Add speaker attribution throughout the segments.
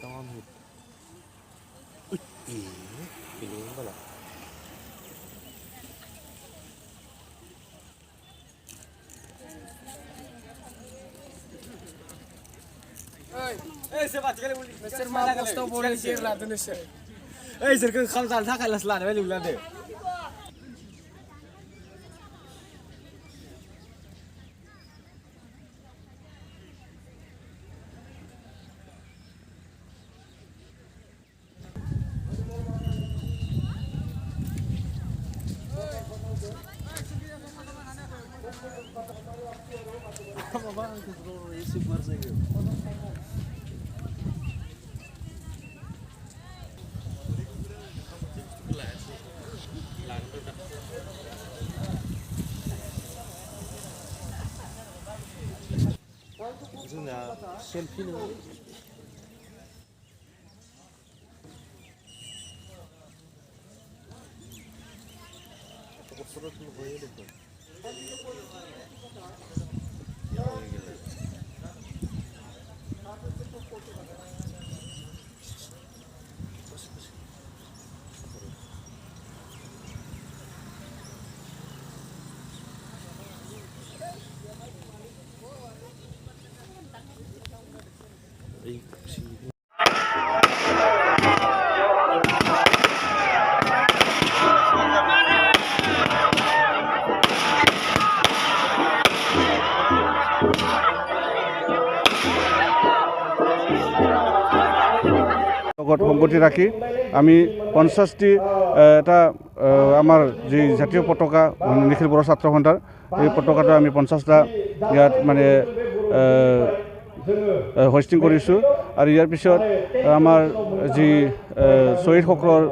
Speaker 1: Tamam. Biliyorum bala.
Speaker 2: Mr. Mampus to boleh share lah tu nasi.
Speaker 1: Sir kan kalau tak kalah selan, beli ulang deh. जोंना selfie नङा गथ'फोरखौ होयो देखो
Speaker 3: লগত সংগতি ৰাখি আমি 50টি এটা আমাৰ যি জাতীয় পতাকা নিখিল বড়ো ছাত্ৰ সন্থাৰ এই পতাকাটো আমি 50টা ইয়াত মানে হোষ্টিং কৰিছোঁ আৰু ইয়াৰ পিছত আমাৰ যি শ্বহীদসকলৰ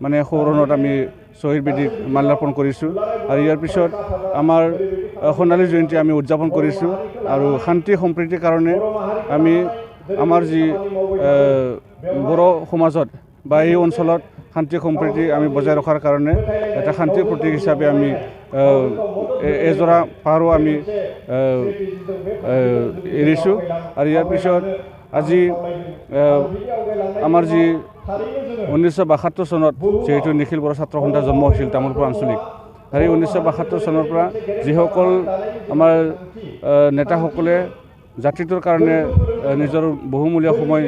Speaker 3: মানে সোঁৱৰণত আমি শ্বহীদ বেদীত মাল্যাৰ্পণ কৰিছোঁ আৰু ইয়াৰ পিছত আমাৰ সোণালী জয়ন্তী আমি উদযাপন কৰিছোঁ আৰু শান্তি সম্প্ৰীতিৰ কাৰণে আমি আমাৰ যি বড়ো সমাজত বা এই অঞ্চলত শান্তি সম্প্ৰীতি আমি বজাই ৰখাৰ কাৰণে এটা শান্তিৰ প্ৰতীক হিচাপে আমি এজোৰা পাৰো আমি এৰিছোঁ আৰু ইয়াৰ পিছত আজি আমাৰ যি 1972 চনত যিহেতু নিখিল বড়ো ছাত্ৰ সন্থাৰ জন্ম হৈছিল তামোলপুৰ আঞ্চলিক আৰু এই 1972 চনৰ পৰা যিসকল আমাৰ নেতাসকলে জাতিটোৰ কাৰণে নিজৰ বহুমূলীয়া সময়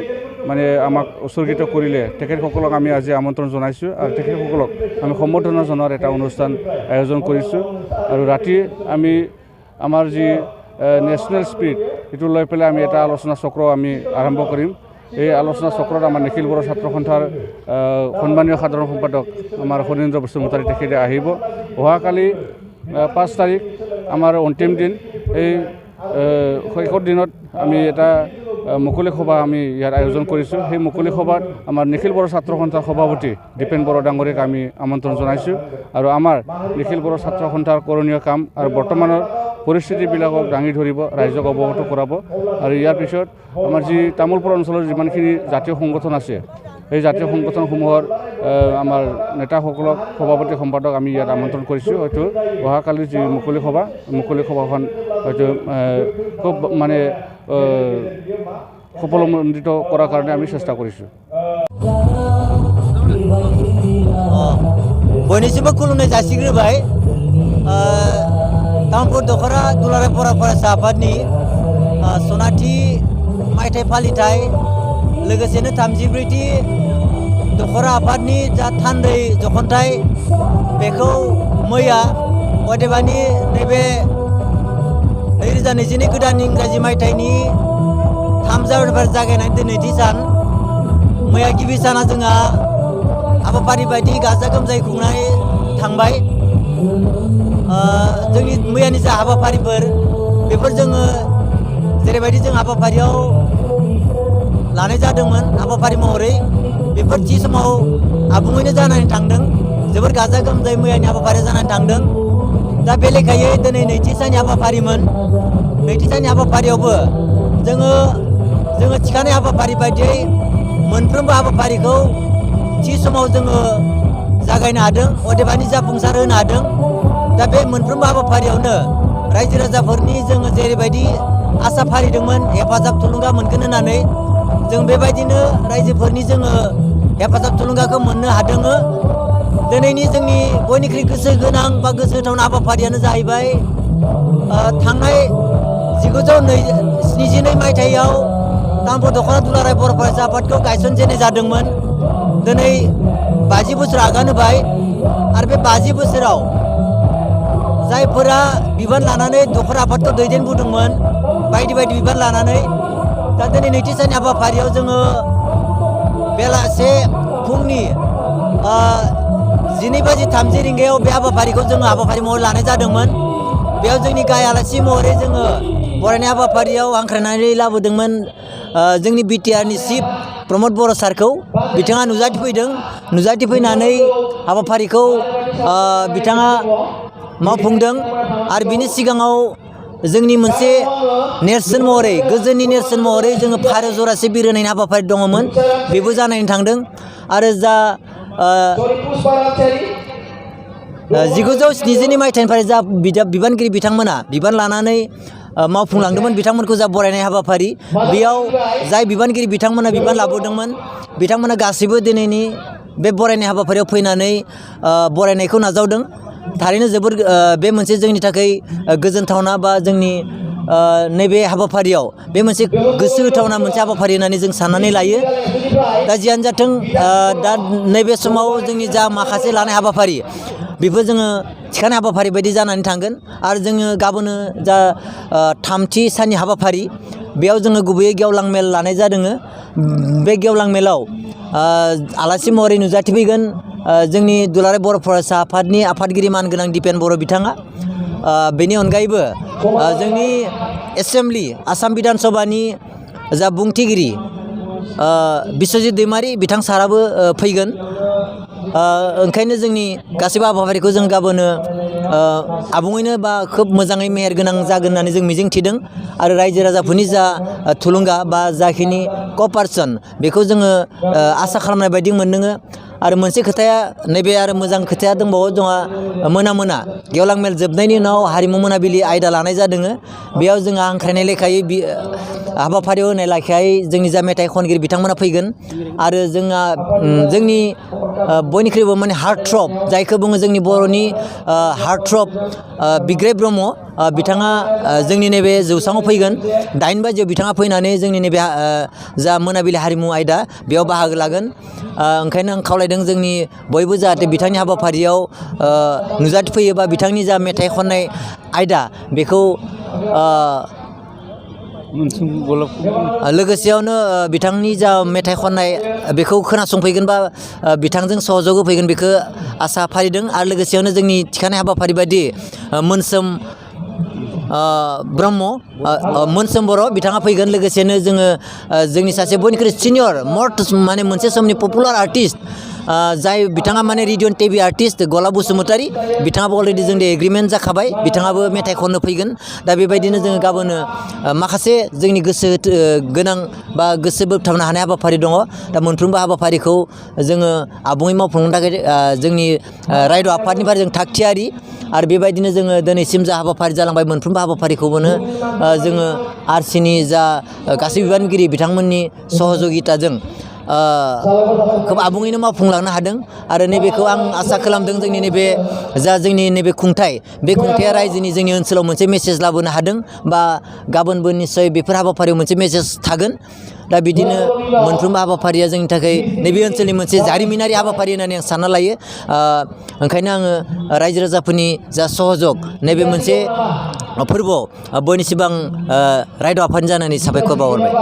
Speaker 3: মানে আমাক উৎসৰ্গিত কৰিলে তেখেতসকলক আমি আজি আমন্ত্ৰণ জনাইছোঁ আৰু তেখেতসকলক আমি সম্বৰ্ধনা জনোৱাৰ এটা অনুষ্ঠান আয়োজন কৰিছোঁ আৰু ৰাতি আমি আমাৰ যি নেশ্যনেল স্পিৰিট সেইটো লৈ পেলাই আমি এটা আলোচনা চক্ৰ আমি আৰম্ভ কৰিম এই আলোচনা চক্ৰত আমাৰ নিখিল বড়ো ছাত্ৰ সন্থাৰ সন্মানীয় সাধাৰণ সম্পাদক আমাৰ শৰীন্দ্ৰ বসুমতাৰী তেখেতে আহিব অহাকালি 5 তাৰিখ আমাৰ অন্তিম দিন এই শেষৰ দিনত আমি এটা মুকলি সভা আমি ইয়াত আয়োজন কৰিছোঁ সেই মুকলি সভাত আমাৰ নিখিল বড়ো ছাত্ৰ সন্থাৰ সভাপতি দীপেন বড়ো ডাঙৰীক আমি আমন্ত্ৰণ জনাইছোঁ আৰু আমাৰ নিখিল বড়ো ছাত্ৰ সন্থাৰ কৰণীয় কাম আৰু বৰ্তমানৰ পৰিস্থিতিবিলাকক দাঙি ধৰিব ৰাইজক অৱগত কৰাব আৰু ইয়াৰ পিছত আমাৰ যি তামোলপুৰ অঞ্চলৰ যিমানখিনি জাতীয় সংগঠন আছে এই জাতীয় সংগঠনসমূহৰ আমাৰ নেতাসকলক সভাপতি সম্পাদক আমি ইয়াত আমন্ত্ৰণ কৰিছোঁ হয়তো অহাকালি যি মুকলি সভাখন হয়তো খুব মানে সফলমণ্ডিত কৰাৰ কাৰণে আমি চেষ্টা কৰিছোঁ
Speaker 4: बयनिसिमबो खुलुमनाय जासिग्रोबाय तामुलपुर दखरा दुलाराय फरायसा आफादनि सनाथि मायथाइ फालिथाय लोगोसेनो 34थि दखरा आफादनि जा थान्दै जखनथाय बेखौ मैया अदेबानि नैबे 2022 गोदान इंराजि मायथाइनि 3 जानुवारिनिफ्राय जागायनाय दिनैथि सान मैया गिबि साना जोंहा हाबाफारि बायदि गाजा गोमजायै खुंनाय थांबाय जोंनि मैयानि जा हाबाफारिफोर बेफोर जोङो जेरैबायदि जों हाबाफारियाव लानाय जादोंमोन हाबाफारि महरै बेफोर थि समाव आबुङैनो जानानै थांदों जोबोर गाजा गोमजायै मैयानि हाबाफारिया जानानै थांदों दा बे लेखायै दिनै नैथि साननि हाबाफारिमोन नैथि साननि हाबाफारियावबो जोङो थिखानाय हाबाफारि बायदियै मोनफ्रोमबो हाबाफारिखौ थि समाव जोङो जागायनो हादों अदेबानि जाफुंसार होनो हादों दा बे मोनफ्रोमबो हाबाफारियावनो रायजो राजाफोरनि जोङो जेरैबायदि आसा फारिदोंमोन हेफाजाब थुलुंगा मोनगोन होननानै जों बेबायदिनो रायजोफोरनि जोङो हेफाजाब थुलुंगाखौ मोननो हादों। दिनैनि जोंनि बयनिख्रुइ गोसो गोनां बा गोसो होथावना हाबाफारियानो जाहैबाय थांनाय 1972 मायथाइयाव तामुलपुर दख'रा दुलाराय बर' फरायसा आफादखौ गायसनजेननाय जादोंमोन। दिनै 50 बोसोर आगान होबाय आरो बे 50 बोसोराव जायफोरा बिबान लानानै दख'रा आफादखौ दैदेनबोदोंमोन बायदि बायदि बिबान लानानै दा दिनै नैथि साननि हाबाफारियाव जोङो बेलासे फुंनि 12:30 रिंगायाव बे हाबाफारिखौ जोङो हाबाफारि महरै लानाय जादोंमोन। बेयाव जोंनि गाहाय आलासि महरै जोङो बरायनाय हाबाफारियाव हांख्रायनानै लाबोदोंमोन जोंनि बिटिआरनि चिफ प्रमद बर' सारखौ। बिथाङा नुजाथिफैदों। नुजाथिफैनानै हाबाफारिखौ बिथाङा मावफुंदों आरो बिनि सिगाङाव जोंनि मोनसे नेरसोन महरै गोजोननि नेरसोन महरै जोङो फारौ जरासे बिर होनायनि हाबाफारि दङमोन। बेबो जानानै थांदों आरो जा 1970 मायथाइनिफ्राय जा बिबानगिरि बिथांमोना बिबान लानानै मावफुंलांदोंमोन बिथांमोनखौ जा बरायनाय हाबाफारि बेयाव जाय बिबानगिरि बिथांमोना बिबान लाबोदोंमोन बिथांमोना गासैबो दिनैनि बे बरायनाय हाबाफारियाव फैनानै बरायनायखौ नाजावदों। थारैनो जोबोर बे मोनसे जोंनि थाखाय गोजोनथावना बा जोंनि नैबे हाबाफारियाव बे मोनसे गोसो होथावना मोनसे हाबाफारि होननानै जों साननानै लायो। दा जियानो जाथों दा नैबे समाव जोंनि जा माखासे लानाय हाबाफारि बेफोर जोङो थिखानाय हाबाफारि बायदि जानानै थांगोन आरो जोङो गाबोनो जा थामथि साननि हाबाफारि बेयाव जोङो गुबैयै गेवलां मेल लानाय जादों। बे गेवलां मेलाव आलासि महरै नुजाथिफैगोन जोंनि दुलाराय बर' फरायसा आफादनि आफादगिरि मानगोनां दिपेन बर' बिथाङा। बेनि अनगायैबो जोंनि एसेमब्लि आसाम बिधान सभानि जा बुंथिगिरि बिस्वजित दैमारि बिथां साराबो फैगोन। ओंखायनो जोंनि गासैबो हाबाफारिखौ जों गाबोनो आबुङैनो बा खोब मोजाङै मेहेर गोनां जागोन होननानै जों मिजिंथिदों आरो रायजो राजाफोरनि जा थुलुंगा बा जाखिनि कपारेसन बेखौ जोङो आसा खालामनाय बायदि मोनदों। आरो मोनसे खोथाया नैबे आरो मोजां खोथाया दंबावो जोंहा मोना गेवलां मेल जोबनायनि उनाव हारिमु मोनाबिलि आयदा लानाय जादों। बेयाव जोंहा हांख्रायनाय लेखायै हाबाफारियाव होनाय लेखायै जोंनि जा मेथाइ खनगिरि बिथांमोना फैगोन आरो जोंहा जोंनि बयनिख्रुइबो माने हार्ट थ्रब जायखौ बुङो जोंनि बर'नि हार्ट थ्रब बिग्राय ब्रह्म बिथाङा जोंनि नैबे जौसाङाव फैगोन। 9 बाजियाव बिथाङा फैनानै जोंनि नैबे जा मोनाबिलि हारिमु आयदा बेयाव बाहागो लागोन। ओंखायनो आं खावलायदों जोंनि बयबो जाहाथे बिथांनि हाबाफारियाव नुजाथिफैयो बा बिथांनि जा मेथाइ खननाय आयदा बेखौ लोगोसेयावनो बिथांनि जा मेथाइ खननाय बेखौ खोनासंफैगोन बा बिथांजों सहयोग होफैगोन बेखौ आसा फारिदों। आरो लोगोसेयावनो जोंनि थिखानाय हाबाफारि बायदि मोनसोम ब्रह्म मोनसोम बर' बिथाङा फैगोन। लोगोसेनो जोङो जोंनि सासे बयनिख्रुइ सिनियर माने मोनसे समनि पपुलार आर्टिस्ट जाय बिथाङा माने रेडिअ टिभि आर्टिस्ट गलाब बसुमतारी बिथाङाबो अलरेडि जों एग्रिमेन्ट जाखाबाय बिथाङाबो मेथाइ खननो फैगोन। दा बेबायदिनो जोङो गाबोनो माखासे जोंनि गोसो गोनां बा गोसो बोगथाबनो हानाय हाबाफारि दङ। दा मोनफ्रोमबो हाबाफारिखौ जोङो आबुङै मावफुंनो थाखाय जोंनि रायद' आफादनिफ्राय जों थागथियारि आरो बेबायदिनो जोङो दिनैसिम जा हाबाफारि जालांबाय मोनफ्रोमबो हाबाफारिखौबोनो जोङो आरसिनि जा गासै बिबानगिरि बिथांमोननि सहযোगिताजों खोब आबुङैनो मावफुंलांनो हादों। आरो नैबेखौ आं आसा खालामदों जोंनि नैबे खुंथाइ बे खुंथाया रायजोनि जोंनि ओनसोलाव मोनसे मेसेज लाबोनो हादों बा गाबोनबो निस्सय बेफोर हाबाफारियाव मोनसे मेसेज थागोन। दा बिदिनो मोनफ्रोमबो हाबाफारिया जोंनि थाखाय नैबे ओनसोलनि मोनसे जारिमिनारि हाबाफारि होननानै आं सानना लायो। ओंखायनो आङो रायजो राजाफोरनि जा सहयोग नैबे मोनसे फोरबोआव बयनिसिम आं रायद' आफादनि जानानै साबायखर बावहरबाय।